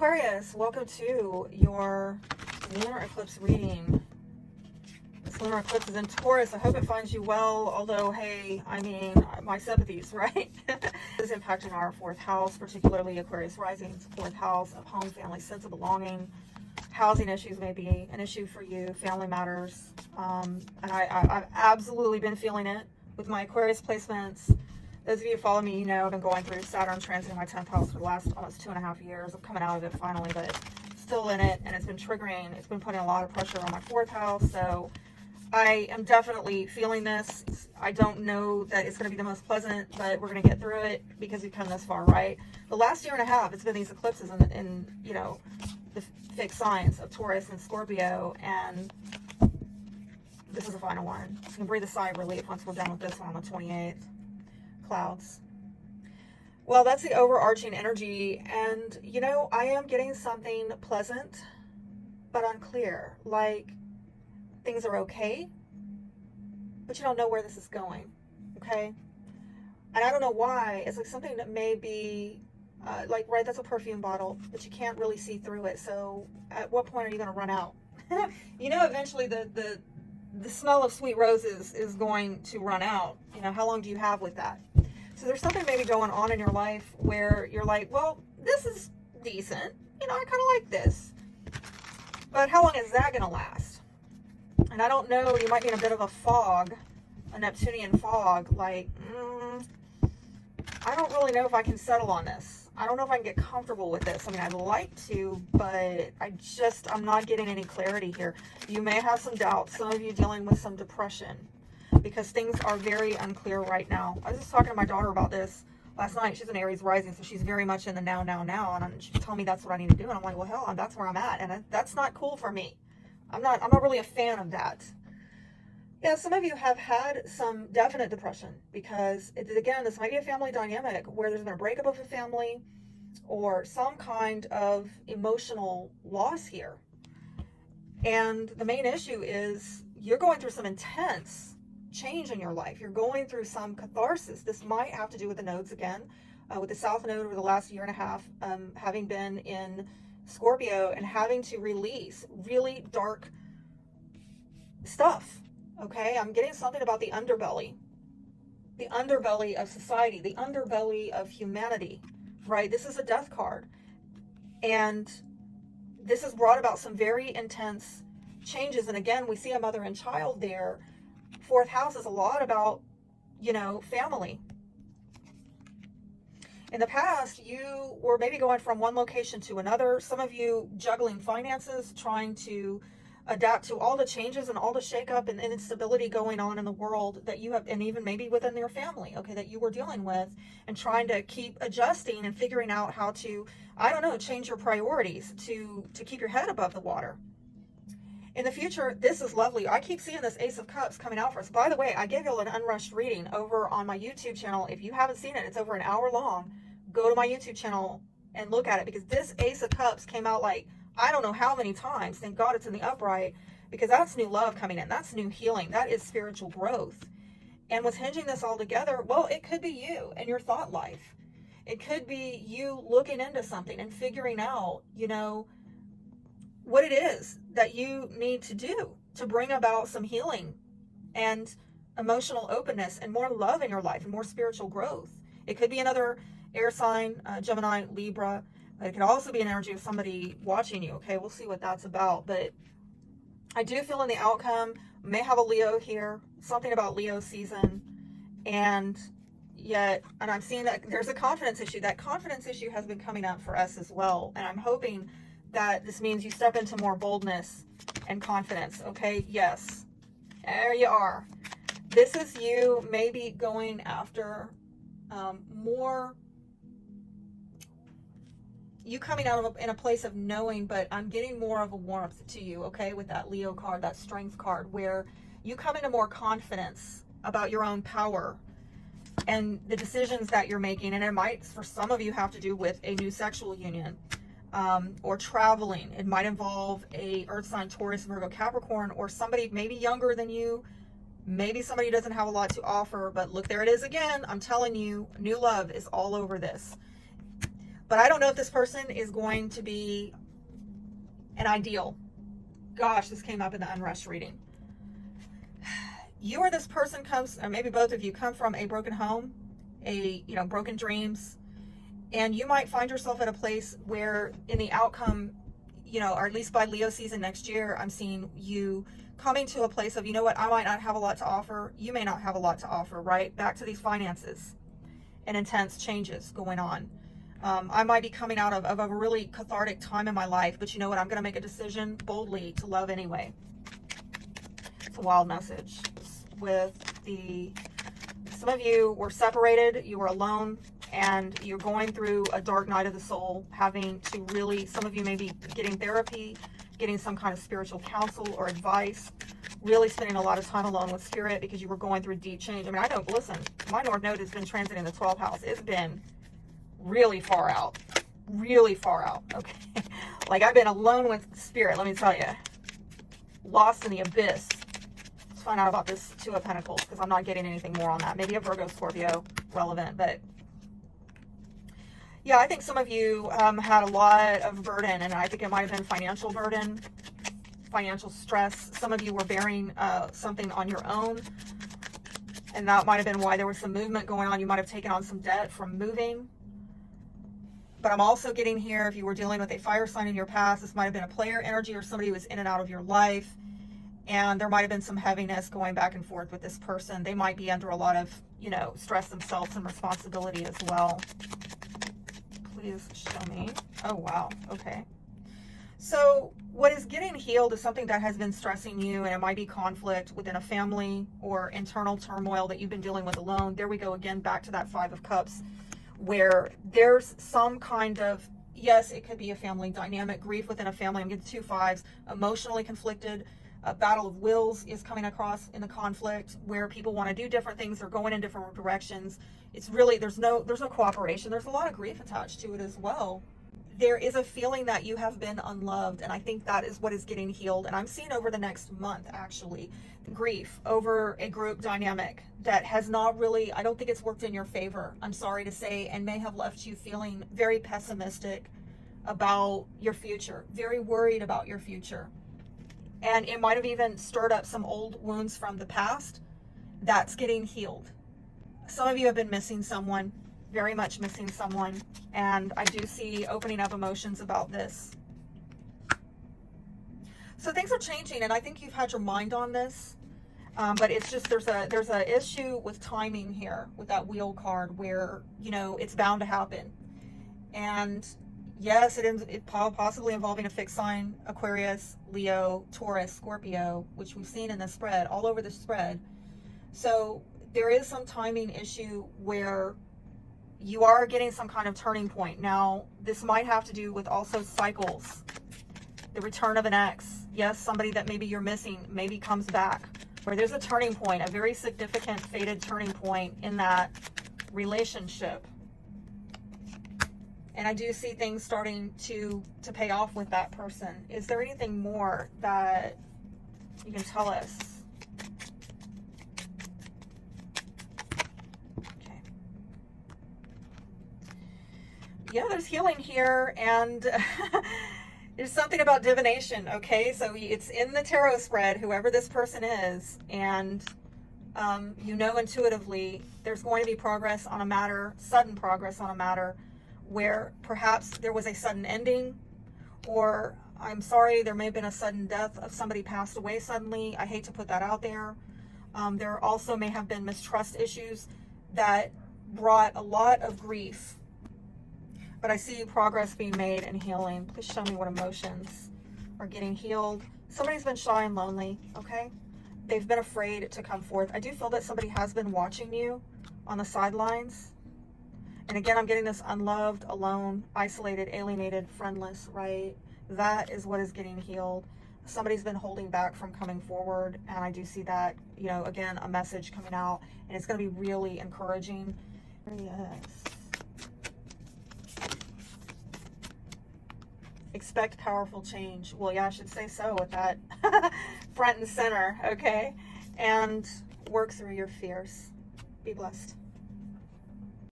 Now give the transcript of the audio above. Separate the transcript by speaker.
Speaker 1: Aquarius, welcome to your lunar eclipse reading. This lunar eclipse is in Taurus. I hope it finds you well, although, hey, I mean, my sympathies, right? This is impacting our fourth house, particularly Aquarius rising's fourth house of home, family, sense of belonging. Housing issues may be an issue for you, family matters. And I've absolutely been feeling it with my Aquarius placements. Those of you who follow me, you know I've been going through Saturn transiting my 10th house for the last almost 2.5 years. I'm coming out of it finally, but still in it, and it's been triggering. It's been putting a lot of pressure on my fourth house, so I am definitely feeling this. I don't know that it's going to be the most pleasant, but we're going to get through it because we've come this far, right? The last 1.5 years, it's been these eclipses in you know, the fixed signs of Taurus and Scorpio, and this is the final one. You can breathe a sigh of relief once we're done with this one on the 28th. Clouds. Well, that's the overarching energy, and you know, I am getting something pleasant but unclear, like things are okay, but you don't know where this is going. Okay, and I don't know why. It's like something that may be like, right, that's a perfume bottle, but you can't really see through it. So at what point are you going to run out? You know, eventually the smell of sweet roses is going to run out. You know, how long do you have with that? So there's something maybe going on in your life where you're like, well, this is decent. You know, I kind of like this. But how long is that going to last? And I don't know, you might be in a bit of a fog, a Neptunian fog, like, I don't really know if I can settle on this. I don't know if I can get comfortable with this. I mean, I'd like to, but I'm not getting any clarity here. You may have some doubts. Some of you dealing with some depression because things are very unclear right now. I was just talking to my daughter about this last night. She's an Aries rising, so she's very much in the now. And she's telling me that's what I need to do. And I'm like, well, hell, that's where I'm at. And that's not cool for me. I'm not really a fan of that. Yeah, some of you have had some definite depression because, again, this might be a family dynamic where there's been a breakup of a family or some kind of emotional loss here. And the main issue is you're going through some intense change in your life. You're going through some catharsis. This might have to do with the nodes again, with the South Node over the last 1.5 years, having been in Scorpio and having to release really dark stuff. Okay, I'm getting something about the underbelly of society, the underbelly of humanity, right? This is a death card. And this has brought about some very intense changes. And again, we see a mother and child there. Fourth house is a lot about, you know, family. In the past, you were maybe going from one location to another. Some of you juggling finances, trying to adapt to all the changes and all the shakeup and instability going on in the world that you have, and even maybe within your family, okay, that you were dealing with, and trying to keep adjusting and figuring out how to, I don't know, change your priorities to keep your head above the water. In the future, this is lovely. I keep seeing this Ace of Cups coming out for us. By the way, I gave you an unrushed reading over on my YouTube channel. If you haven't seen it, it's over an hour long. Go to my YouTube channel and look at it, because this Ace of Cups came out like, I don't know how many times. Thank God it's in the upright, because that's new love coming in. That's new healing. That is spiritual growth. And what's hinging this all together, well, it could be you and your thought life. It could be you looking into something and figuring out, you know, what it is that you need to do to bring about some healing and emotional openness and more love in your life and more spiritual growth. It could be another air sign, Gemini, Libra. It could also be an energy of somebody watching you. Okay, we'll see what that's about. But I do feel in the outcome, may have a Leo here, something about Leo season. And I'm seeing that there's a confidence issue. That confidence issue has been coming up for us as well. And I'm hoping that this means you step into more boldness and confidence. Okay, yes, there you are. This is you maybe going after more, you coming out in a place of knowing, but I'm getting more of a warmth to you, okay, with that Leo card, that strength card, where you come into more confidence about your own power and the decisions that you're making. And it might, for some of you, have to do with a new sexual union. Or traveling. It might involve a earth sign, Taurus, Virgo, Capricorn, or somebody maybe younger than you, maybe somebody who doesn't have a lot to offer, but look, there it is again. I'm telling you, new love is all over this. But I don't know if this person is going to be an ideal. Gosh, this came up in the unrushed reading. You or this person comes, or maybe both of you come from a broken home, broken dreams, and you might find yourself at a place where in the outcome, or at least by Leo season next year, I'm seeing you coming to a place of, you know what, I might not have a lot to offer. You may not have a lot to offer, right? Back to these finances and intense changes going on. I might be coming out of a really cathartic time in my life, but you know what? I'm going to make a decision boldly to love anyway. It's a wild message. With some of you were separated, you were alone, and you're going through a dark night of the soul, having to really, some of you may be getting therapy, getting some kind of spiritual counsel or advice, really spending a lot of time alone with spirit because you were going through deep change. I mean, I don't, listen, my North Node has been transiting the 12th house. It's been really far out, okay? Like, I've been alone with spirit, let me tell you. Lost in the abyss. Let's find out about this Two of Pentacles, because I'm not getting anything more on that. Maybe a Virgo, Scorpio relevant, but yeah, I think some of you had a lot of burden, and I think it might have been financial burden, financial stress. Some of you were bearing something on your own, and that might have been why there was some movement going on. You might have taken on some debt from moving. But I'm also getting here, if you were dealing with a fire sign in your past, this might have been a player energy or somebody who was in and out of your life. And there might have been some heaviness going back and forth with this person. They might be under a lot of, stress themselves and responsibility as well. Please show me. Oh, wow. Okay. So what is getting healed is something that has been stressing you, and it might be conflict within a family or internal turmoil that you've been dealing with alone. There we go again, back to that Five of Cups, where there's some kind of, yes, it could be a family dynamic, grief within a family. I'm getting 2 5s, emotionally conflicted. A battle of wills is coming across in the conflict where people want to do different things. They're going in different directions. It's really, there's no cooperation. There's a lot of grief attached to it as well. There is a feeling that you have been unloved, and I think that is what is getting healed. And I'm seeing over the next month, actually, grief over a group dynamic that has not really, I don't think it's worked in your favor, I'm sorry to say, and may have left you feeling very pessimistic about your future, very worried about your future. And it might have even stirred up some old wounds from the past. That's getting healed. Some of you have been missing someone, very much missing someone, and I do see opening up emotions about this. So things are changing, and I think you've had your mind on this, but it's just there's a issue with timing here with that Wheel card where it's bound to happen. And yes, it possibly involving a fixed sign, Aquarius, Leo, Taurus, Scorpio, which we've seen in the spread, all over the spread. So there is some timing issue where you are getting some kind of turning point. Now, this might have to do with also cycles, the return of an ex. Yes, somebody that maybe you're missing maybe comes back, where there's a turning point, a very significant fated turning point in that relationship. And I do see things starting to pay off with that person. Is there anything more that you can tell us? Okay. Yeah, there's healing here, and there's something about divination, okay? So it's in the tarot spread, whoever this person is, and intuitively there's going to be progress on a matter, sudden progress on a matter, where perhaps there was a sudden ending, or I'm sorry, there may have been a sudden death of somebody passed away suddenly. I hate to put that out there. There also may have been mistrust issues that brought a lot of grief. But I see progress being made and healing. Please show me what emotions are getting healed. Somebody's been shy and lonely, okay? They've been afraid to come forth. I do feel that somebody has been watching you on the sidelines. And again, I'm getting this unloved, alone, isolated, alienated, friendless, right? That is what is getting healed. Somebody's been holding back from coming forward. And I do see that, again, a message coming out. And it's going to be really encouraging. Yes. Expect powerful change. Well, yeah, I should say so with that front and center, okay? And work through your fears. Be blessed.